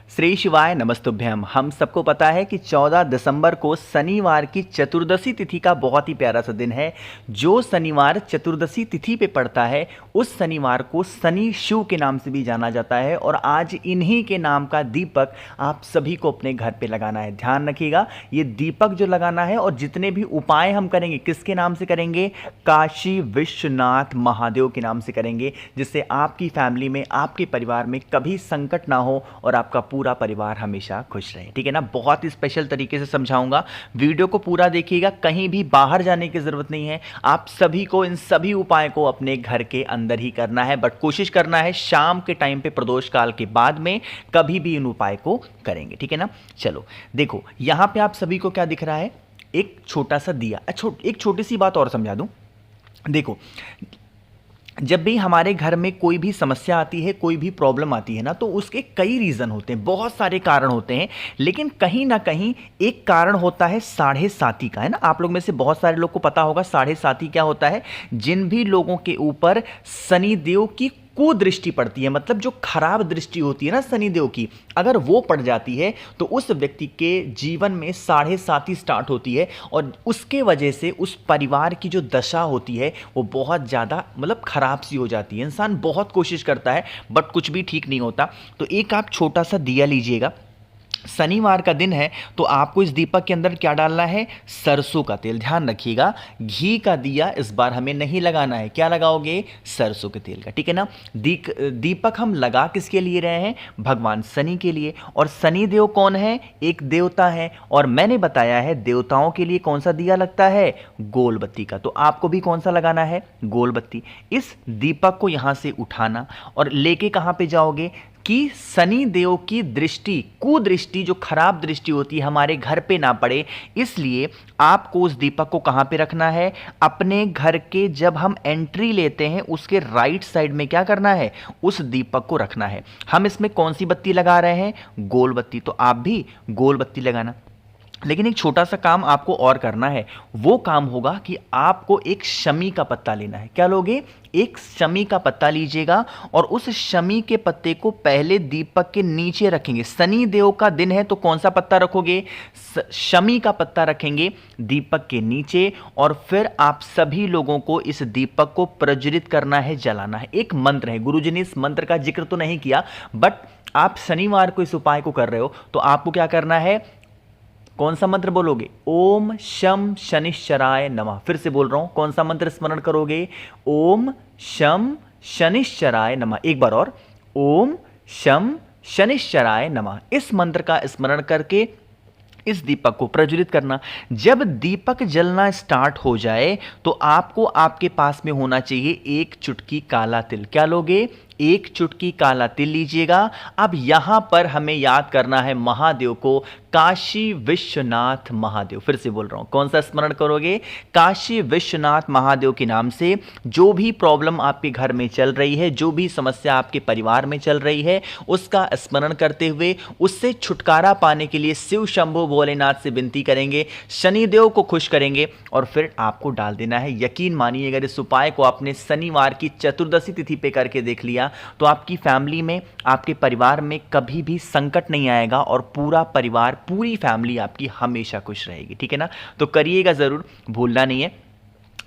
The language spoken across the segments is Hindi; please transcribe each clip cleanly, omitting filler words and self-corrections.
श्री शिवाय नमस्तुभ्यम। हम सबको पता है कि 14 दिसंबर को शनिवार की चतुर्दशी तिथि का बहुत ही प्यारा सा दिन है। जो शनिवार चतुर्दशी तिथि पे पड़ता है उस शनिवार को शनि शिव के नाम से भी जाना जाता है और आज इन्हीं के नाम का दीपक आप सभी को अपने घर पे लगाना है। ध्यान रखिएगा, ये दीपक जो लगाना है और जितने भी उपाय हम करेंगे किसके नाम से करेंगे? काशी विश्वनाथ महादेव के नाम से करेंगे, जिससे आपकी फैमिली में, आपके परिवार में कभी संकट ना हो और आपका पूरा परिवार हमेशा खुश रहे। ठीक है ना? बहुत ही स्पेशल तरीके से समझाऊंगा, वीडियो को पूरा देखिएगा। कहीं भी बाहर जाने की जरूरत नहीं है, आप सभी को इन सभी उपाय को अपने घर के अंदर ही करना है, बट कोशिश करना है शाम के टाइम पे प्रदोष काल के बाद में कभी भी इन उपाय को करेंगे। ठीक है ना? चलो देखो, यहां पे आप सभी को क्या दिख रहा है? एक छोटा सा दिया। एक छोटी सी बात और समझा दूं। देखो, जब भी हमारे घर में कोई भी समस्या आती है, कोई भी प्रॉब्लम आती है ना, तो उसके कई रीज़न होते हैं, बहुत सारे कारण होते हैं, लेकिन कहीं ना कहीं एक कारण होता है साढ़े साती का। है ना? आप लोग में से बहुत सारे लोग को पता होगा साढ़े साती क्या होता है। जिन भी लोगों के ऊपर शनिदेव की कुदृष्टि पड़ती है, मतलब जो खराब दृष्टि होती है ना शनिदेव की, अगर वो पड़ जाती है तो उस व्यक्ति के जीवन में साढ़े साती स्टार्ट होती है और उसके वजह से उस परिवार की जो दशा होती है वो बहुत ज़्यादा मतलब खराब सी हो जाती है। इंसान बहुत कोशिश करता है बट कुछ भी ठीक नहीं होता। तो एक आप छोटा सा दिया लीजिएगा, शनिवार का दिन है, तो आपको इस दीपक के अंदर क्या डालना है? सरसों का तेल। ध्यान रखिएगा, घी का दिया इस बार हमें नहीं लगाना है। क्या लगाओगे? सरसों के तेल का। ठीक है ना? दीपक हम लगा किसके लिए रहे हैं? भगवान शनि के लिए। और शनि देव कौन है? एक देवता है, और मैंने बताया है देवताओं के लिए कौन सा दिया लगता है? गोल बत्ती का। तो आपको भी कौन सा लगाना है? गोल बत्ती। इस दीपक को यहां से उठाना और लेके कहां पे जाओगे कि शनि देव की दृष्टि, कुदृष्टि, जो खराब दृष्टि होती है हमारे घर पे ना पड़े, इसलिए आपको उस दीपक को कहां पे रखना है? अपने घर के जब हम एंट्री लेते हैं उसके राइट साइड में क्या करना है? उस दीपक को रखना है। हम इसमें कौन सी बत्ती लगा रहे हैं? गोल बत्ती। तो आप भी गोल बत्ती लगाना। लेकिन एक छोटा सा काम आपको और करना है। वो काम होगा कि आपको एक शमी का पत्ता लेना है। क्या लोगे? एक शमी का पत्ता लीजिएगा और उस शमी के पत्ते को पहले दीपक के नीचे रखेंगे। शनि देव का दिन है तो कौन सा पत्ता रखोगे? शमी का पत्ता रखेंगे दीपक के नीचे, और फिर आप सभी लोगों को इस दीपक को प्रज्वलित करना है, जलाना है। एक मंत्र है, गुरुजी ने इस मंत्र का जिक्र तो नहीं किया, बट आप शनिवार को इस उपाय को कर रहे हो तो आपको क्या करना है? कौन सा मंत्र बोलोगे? ओम शम शनिश्चराय नमः। फिर से बोल रहा हूं, कौन सा मंत्र स्मरण करोगे? ओम शम शनिश्चराय नमः। एक बार और, ओम शम शनिश्चराय नमः। इस मंत्र का स्मरण करके इस दीपक को प्रज्वलित करना। जब दीपक जलना स्टार्ट हो जाए तो आपको आपके पास में होना चाहिए एक चुटकी काला तिल। क्या लोगे? एक चुटकी काला तिल लीजिएगा। अब यहां पर हमें याद करना है महादेव को, काशी विश्वनाथ महादेव। फिर से बोल रहा हूं, कौन सा स्मरण करोगे? काशी विश्वनाथ महादेव के नाम से जो भी प्रॉब्लम आपके घर में चल रही है, जो भी समस्या आपके परिवार में चल रही है, उसका स्मरण करते हुए उससे छुटकारा पाने के लिए शिव शंभु भोलेनाथ से विनती करेंगे, शनिदेव को खुश करेंगे और फिर आपको डाल देना है। यकीन मानिए, अगर इस उपाय को आपने शनिवार की चतुर्दशी तिथि पे करके देख लिया तो आपकी फैमिली में, आपके परिवार में कभी भी संकट नहीं आएगा और पूरा परिवार, पूरी फैमिली आपकी हमेशा खुश रहेगी। ठीक है ना? तो करिएगा जरूर, भूलना नहीं है।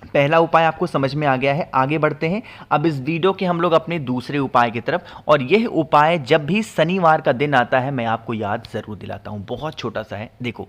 पहला उपाय आपको समझ में आ गया है। आगे बढ़ते हैं अब इस वीडियो के हम लोग अपने दूसरे उपाय की तरफ, और यह उपाय जब भी शनिवार का दिन आता है मैं आपको याद जरूर दिलाता हूं। बहुत छोटा सा है, देखो।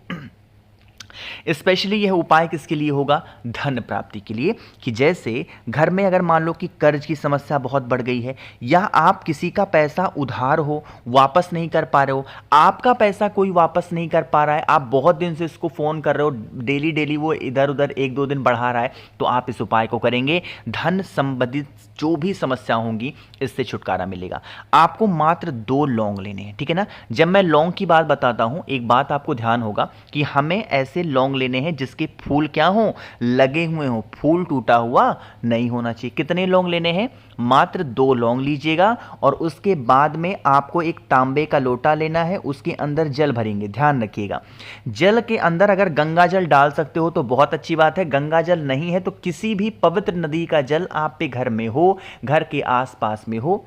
स्पेशली यह उपाय किसके लिए होगा? धन प्राप्ति के लिए। कि जैसे घर में अगर मान लो कि कर्ज की समस्या बहुत बढ़ गई है, या आप किसी का पैसा उधार हो, वापस नहीं कर पा रहे हो, आपका पैसा कोई वापस नहीं कर पा रहा है, आप बहुत दिन से इसको फोन कर रहे हो, डेली डेली वो इधर उधर एक दो दिन बढ़ा रहा है, तो आप इस उपाय को करेंगे। धन संबंधित जो भी समस्या होंगी इससे छुटकारा मिलेगा। आपको मात्र 2 लौंग लेने हैं। ठीक है ना? जब मैं लौंग की बात बताता हूं, एक बात आपको ध्यान होगा कि हमें ऐसे लौंग लेने हैं जिसके फूल क्या हो? लगे हुए हो, फूल टूटा हुआ नहीं होना चाहिए। कितने लौंग लेने हैं? मात्र 2 लौंग लीजिएगा, और उसके बाद में आपको एक तांबे का लोटा लेना है, उसके अंदर जल भरेंगे। ध्यान रखिएगा, जल के अंदर अगर गंगा जल डाल सकते हो तो बहुत अच्छी बात है, गंगा जल नहीं है तो किसी भी पवित्र नदी का जल आप पे घर में हो, घर के आसपास में हो,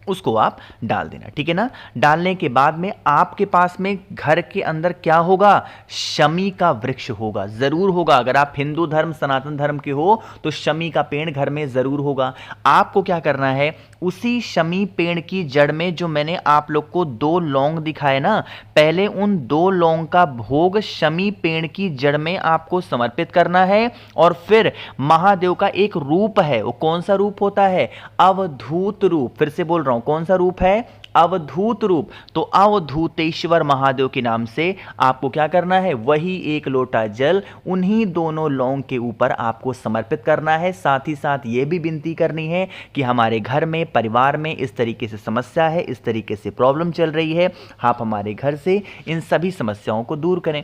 उसको आप डाल देना, ठीक है ना। डालने के बाद में आपके पास में घर के अंदर क्या होगा, शमी का वृक्ष होगा, जरूर होगा। अगर आप हिंदू धर्म सनातन धर्म के हो तो शमी का पेड़ घर में जरूर होगा। आपको क्या करना है, उसी शमी पेड़ की जड़ में जो मैंने आप लोग को 2 लौंग दिखाए ना, पहले उन 2 लौंग का भोग शमी पेड़ की जड़ में आपको समर्पित करना है। और फिर महादेव का एक रूप है, वो कौन सा रूप होता है, अवधूत रूप। फिर से बोल रहा हूं, कौन सा रूप है, अवधूत रूप। तो अवधूतेश्वर महादेव के नाम से आपको क्या करना है, वही 1 लोटा जल उन्हीं दोनों लौंग के ऊपर आपको समर्पित करना है। साथ ही साथ यह भी विनती करनी है कि हमारे घर में परिवार में इस तरीके से समस्या है, इस तरीके से प्रॉब्लम चल रही है, आप हमारे घर से इन सभी समस्याओं को दूर करें।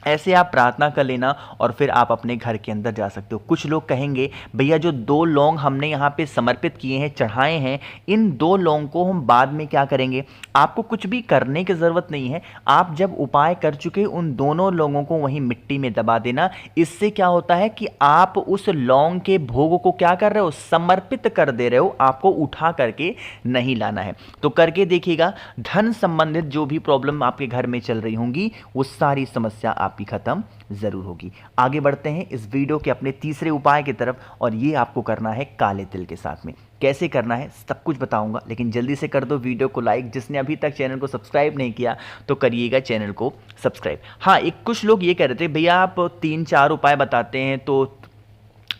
ऐसे आप प्रार्थना कर लेना और फिर आप अपने घर के अंदर जा सकते हो। कुछ लोग कहेंगे भैया जो 2 लौंग हमने यहाँ पे समर्पित किए हैं, चढ़ाए हैं, इन 2 लौंग को हम बाद में क्या करेंगे। आपको कुछ भी करने की ज़रूरत नहीं है। आप जब उपाय कर चुके उन दोनों लौंगों को वहीं मिट्टी में दबा देना। इससे क्या होता है कि आप उस लौंग के भोग को क्या कर रहे हो, समर्पित कर दे रहे हो, आपको उठा करके नहीं लाना है। तो करके देखिएगा, धन संबंधित जो भी प्रॉब्लम आपके घर में चल रही होंगी वो सारी समस्या आपकी खत्म जरूर होगी। आगे बढ़ते हैं इस वीडियो के अपने तीसरे उपाय की तरफ, और ये आपको करना है काले तिल के साथ में। कैसे करना है सब कुछ बताऊंगा, लेकिन जल्दी से कर दो वीडियो को लाइक। जिसने अभी तक चैनल को सब्सक्राइब नहीं किया तो करिएगा चैनल को सब्सक्राइब। हाँ, एक कुछ लोग ये कह रहे थे भैया आप 3-4 उपाय बताते हैं तो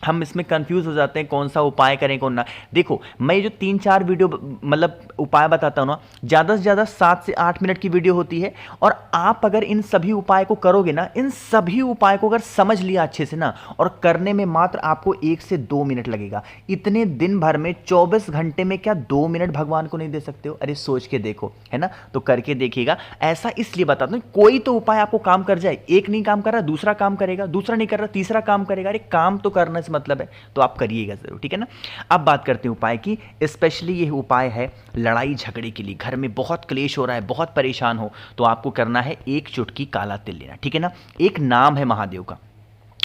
हम इसमें कंफ्यूज हो जाते हैं कौन सा उपाय करें कौन ना। देखो, मैं जो 3-4 वीडियो मतलब उपाय बताता हूँ ना, ज़्यादा से ज़्यादा 7 से 8 मिनट की वीडियो होती है। और आप अगर इन सभी उपाय को करोगे ना, इन सभी उपाय को अगर समझ लिया अच्छे से ना, और करने में मात्र आपको 1 से 2 मिनट लगेगा। इतने दिन भर में 24 घंटे में क्या 2 मिनट भगवान को नहीं दे सकते हो? अरे सोच के देखो, है ना। तो करके देखिएगा। ऐसा इसलिए बताता हूँ, कोई तो उपाय आपको काम कर जाए। एक नहीं काम कर रहा दूसरा काम करेगा, दूसरा नहीं कर रहा तीसरा काम करेगा। अरे काम तो करने मतलब है, तो आप करिएगा जरूर, ठीक है ना। अब बात करते हैं उपाय की। स्पेशली ये उपाय है लड़ाई झगड़े के लिए। घर में बहुत क्लेश हो रहा है, बहुत परेशान हो, तो आपको करना है 1 चुटकी काला तिल लेना, ठीक है ना। एक नाम है महादेव का,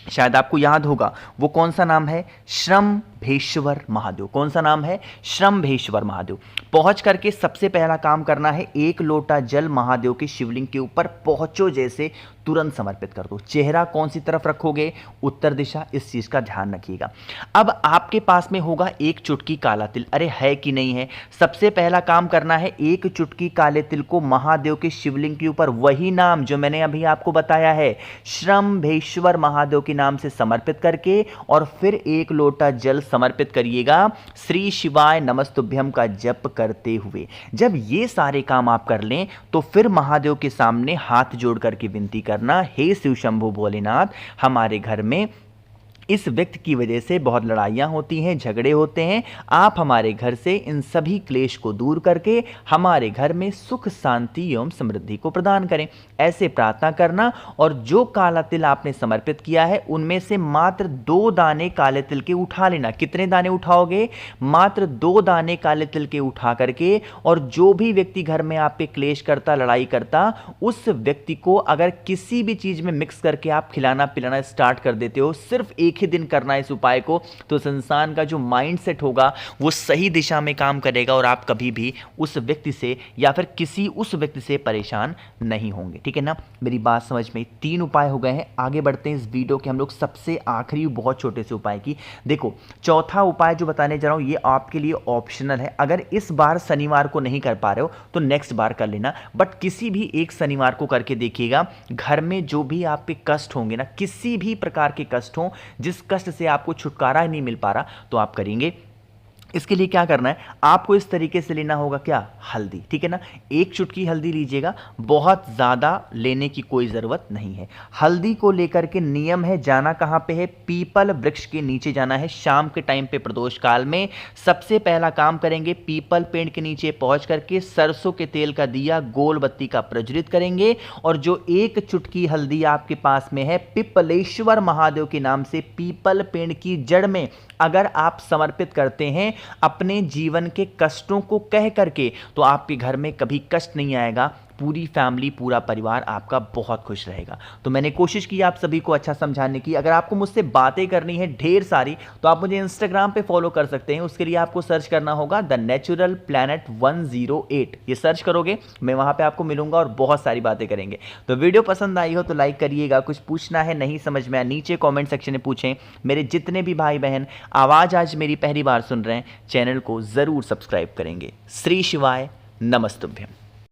शायद आपको याद होगा, वो कौन सा नाम है, श्रम्भेश्वर महादेव। कौन सा नाम है, श्रम्भेश्वर महादेव। पहुंच करके सबसे पहला काम करना है, 1 लोटा जल महादेव के शिवलिंग के ऊपर पहुंचो जैसे तुरंत समर्पित कर दो। चेहरा कौन सी तरफ रखोगे, उत्तर दिशा, इस चीज का ध्यान रखिएगा। अब आपके पास में होगा 1 चुटकी काला तिल। अरे है कि नहीं है। सबसे पहला काम करना है, 1 चुटकी काले तिल को महादेव के शिवलिंग के ऊपर वही नाम जो मैंने अभी आपको बताया है, श्रम्भेश्वर महादेव के नाम से समर्पित करके, और फिर 1 लोटा जल समर्पित करिएगा श्री शिवाय नमस्तुभ्यम का जप करते हुए। जब ये सारे काम आप कर लें तो फिर महादेव के सामने हाथ जोड़ करके विनती करना, हे शिव शंभु भोलेनाथ, हमारे घर में इस व्यक्ति की वजह से बहुत लड़ाइयाँ होती हैं, झगड़े होते हैं। आप हमारे घर से इन सभी क्लेश को दूर करके हमारे घर में सुख शांति एवं समृद्धि को प्रदान करें। ऐसे प्रार्थना करना। और जो काला तिल आपने समर्पित किया है उनमें से मात्र 2 दाने काले तिल के उठा लेना। कितने दाने उठाओगे, मात्र 2 दाने काले तिल के उठा करके, और जो भी व्यक्ति घर में आप पे क्लेश करता, लड़ाई करता, उस व्यक्ति को अगर किसी भी चीज में मिक्स करके आप खिलाना पिलाना स्टार्ट कर देते हो, सिर्फ 1 ही दिन करना है इस उपाय को, तो उस इंसान का जो माइंड सेट होगा वो सही दिशा में काम करेगा और आप कभी भी उस व्यक्ति से या फिर किसी उस व्यक्ति से परेशान नहीं होंगे, ठीक है ना। मेरी बात समझ में, 3 उपाय हो गए हैं। आगे बढ़ते हैं इस वीडियो के हम लोग सबसे आखिरी बहुत छोटे से उपाय की। देखो, चौथा उपाय जो बताने जा रहा हूं ये आपके लिए ऑप्शनल है। अगर इस बार शनिवार को नहीं कर पा रहे हो तो नेक्स्ट बार कर लेना, बट किसी भी एक शनिवार को करके देखिएगा। घर में जो भी आप पे कष्ट होंगे ना, किसी भी प्रकार के कष्ट हो, जिस कष्ट से आपको छुटकारा नहीं मिल पा रहा, तो आप करेंगे। इसके लिए क्या करना है, आपको इस तरीके से लेना होगा क्या, हल्दी, ठीक है ना। 1 चुटकी हल्दी लीजिएगा, बहुत ज़्यादा लेने की कोई ज़रूरत नहीं है। हल्दी को लेकर के नियम है, जाना कहाँ पे है, पीपल वृक्ष के नीचे जाना है। शाम के टाइम पे प्रदोष काल में सबसे पहला काम करेंगे, पीपल पेड़ के नीचे पहुँच करके सरसों के तेल का दिया गोल बत्ती का प्रज्वलित करेंगे। और जो 1 चुटकी हल्दी आपके पास में है, पिपलेश्वर महादेव के नाम से पीपल पेड़ की जड़ में अगर आप समर्पित करते हैं अपने जीवन के कष्टों को कह करके, तो आपके घर में कभी कष्ट नहीं आएगा, पूरी फैमिली, पूरा परिवार आपका बहुत खुश रहेगा। तो मैंने कोशिश की आप सभी को अच्छा समझाने की। अगर आपको मुझसे बातें करनी है ढेर सारी तो आप मुझे इंस्टाग्राम पे फॉलो कर सकते हैं। उसके लिए आपको सर्च करना होगा द नेचुरल प्लैनेट 108, ये सर्च करोगे मैं वहां पे आपको मिलूंगा और बहुत सारी बातें करेंगे। तो वीडियो पसंद आई हो तो लाइक करिएगा, कुछ पूछना है नहीं समझ में आया नीचे कमेंट सेक्शन में पूछें। मेरे जितने भी भाई बहन आवाज आज मेरी पहली बार सुन रहे हैं चैनल को जरूर सब्सक्राइब करेंगे। श्री शिवाय, नमस्तुभ्यम।